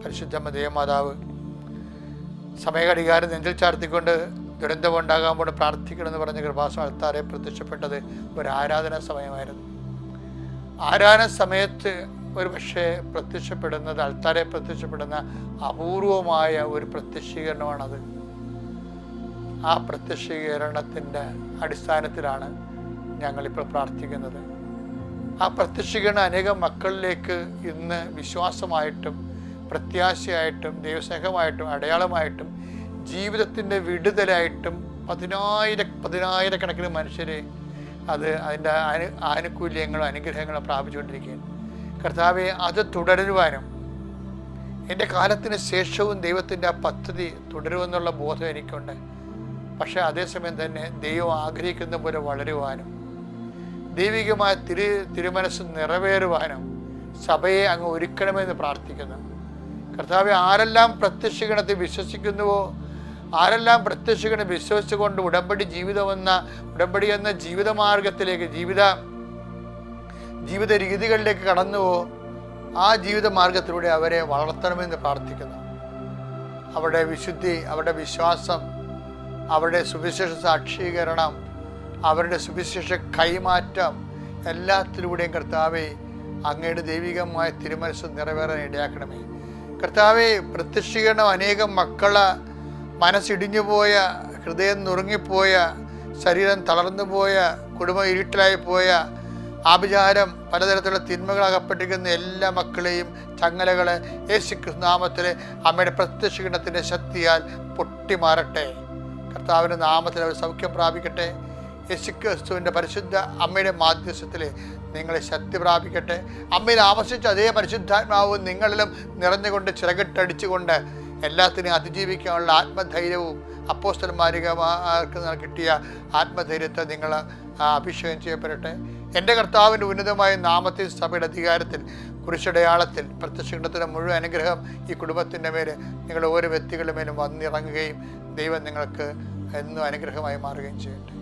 പരിശുദ്ധമ്മ ദേവമാതാവ് സമയഘടികാരം നെഞ്ചിൽ ചാർത്തിക്കൊണ്ട് ദുരന്തമുണ്ടാകാമ്പോൾ പ്രാർത്ഥിക്കണമെന്ന് പറഞ്ഞ കൃപാസന അൾത്താരെ പ്രത്യക്ഷപ്പെട്ടത് ഒരു ആരാധനാ സമയമായിരുന്നു. ആരാധന സമയത്ത് ഒരു പക്ഷേ പ്രത്യക്ഷപ്പെടുന്നത്, അൾത്താരെ പ്രത്യക്ഷപ്പെടുന്ന അപൂർവമായ ഒരു പ്രത്യക്ഷീകരണമാണത്. ആ പ്രത്യക്ഷീകരണത്തിൻ്റെ അടിസ്ഥാനത്തിലാണ് ഞങ്ങളിപ്പോൾ പ്രാർത്ഥിക്കുന്നത്. ആ പ്രത്യക്ഷീകരണം അനേകം മക്കളിലേക്ക് ഇന്ന് വിശ്വാസമായിട്ടും പ്രത്യാശയായിട്ടും ദൈവസ്നേഹമായിട്ടും അടയാളമായിട്ടും ജീവിതത്തിൻ്റെ വിടുതലായിട്ടും പതിനായിരക്കണക്കിന് മനുഷ്യരെ അതിൻ്റെ ആനുകൂല്യങ്ങളും അനുഗ്രഹങ്ങളും പ്രാപിച്ചുകൊണ്ടിരിക്കുകയാണ്. കർത്താവെ, അത് തുടരുവാനും എൻ്റെ കാലത്തിന് ശേഷവും ദൈവത്തിൻ്റെ ആ പദ്ധതി തുടരുമെന്നുള്ള ബോധം എനിക്കുണ്ട്. പക്ഷേ അതേസമയം തന്നെ ദൈവം ആഗ്രഹിക്കുന്ന പോലെ വളരുവാനും ദൈവികമായ തിരുമനസ് നിറവേറുവാനും സഭയെ അങ്ങ് ഒരുക്കണമെന്ന് പ്രാർത്ഥിക്കുന്നു. കർത്താവെ, ആരെല്ലാം പ്രത്യക്ഷീകരണത്തെ വിശ്വസിക്കുന്നുവോ, ആരെല്ലാം പ്രത്യക്ഷീകരണം വിശ്വസിച്ചുകൊണ്ട് ഉടമ്പടി എന്ന ജീവിതമാർഗത്തിലേക്ക് ജീവിത രീതികളിലേക്ക് കടന്നുവോ, ആ ജീവിത മാർഗത്തിലൂടെ അവരെ വളർത്തണമെന്ന് പ്രാർത്ഥിക്കുന്നു. അവരുടെ വിശുദ്ധി, അവരുടെ വിശ്വാസം, അവരുടെ സുവിശേഷ സാക്ഷീകരണം, അവരുടെ സുവിശേഷ കൈമാറ്റം എല്ലാത്തിലൂടെയും കർത്താവെ അങ്ങയുടെ ദൈവികമായ തിരുമനസ് നിറവേറാൻ ഇടയാക്കണമേ. കർത്താവെ, പ്രത്യക്ഷീകരണം അനേകം മക്കളെ മനസ്സിടിഞ്ഞു പോയ, ഹൃദയം നുറുങ്ങിപ്പോയ, ശരീരം തളർന്നു പോയ, കുടുംബം ഇരുട്ടിലായി പോയ, ആഭിചാരം പലതരത്തിലുള്ള തിന്മകൾ അകപ്പെട്ടിരിക്കുന്ന എല്ലാ മക്കളെയും ചങ്ങലകളെ യേശുക്രിസ്തു നാമത്തിൽ അമ്മയുടെ പ്രത്യക്ഷീകരണത്തിൻ്റെ ശക്തിയാൽ പൊട്ടിമാറട്ടെ. കർത്താവിൻ്റെ നാമത്തിൽ അവർ സൗഖ്യം പ്രാപിക്കട്ടെ. യേശുക്രിസ്തുവിൻ്റെ പരിശുദ്ധ അമ്മയുടെ മാധ്യസ്ഥത്തിൽ നിങ്ങളെ ശക്തി പ്രാപിക്കട്ടെ. അമ്മയിൽ ആവശിച്ച അതേ പരിശുദ്ധാത്മാവ് നിങ്ങളിലും നിറഞ്ഞുകൊണ്ട് ചിറകിട്ടടിച്ചുകൊണ്ട് എല്ലാത്തിനെയും അതിജീവിക്കാനുള്ള ആത്മധൈര്യവും അപ്പോസ്തലന്മാർക്ക് കിട്ടിയ ആത്മധൈര്യത്തെ നിങ്ങൾ അഭിഷേകം ചെയ്യപ്പെടട്ടെ. എൻ്റെ കർത്താവിൻ്റെ ഉന്നതമായ നാമത്തിൽ സഭയുടെ അധികാരത്തിൽ കുരിശടയാളത്തിൽ പ്രത്യക്ഷീകരണത്തിൻ്റെ മുഴുവൻ അനുഗ്രഹം ഈ കുടുംബത്തിൻ്റെ മേൽ നിങ്ങൾ ഓരോ വ്യക്തികളുടെ മേലും വന്നിറങ്ങുകയും ദൈവം നിങ്ങൾക്ക് എന്നും അനുഗ്രഹമായി മാറുകയും ചെയ്യട്ടെ.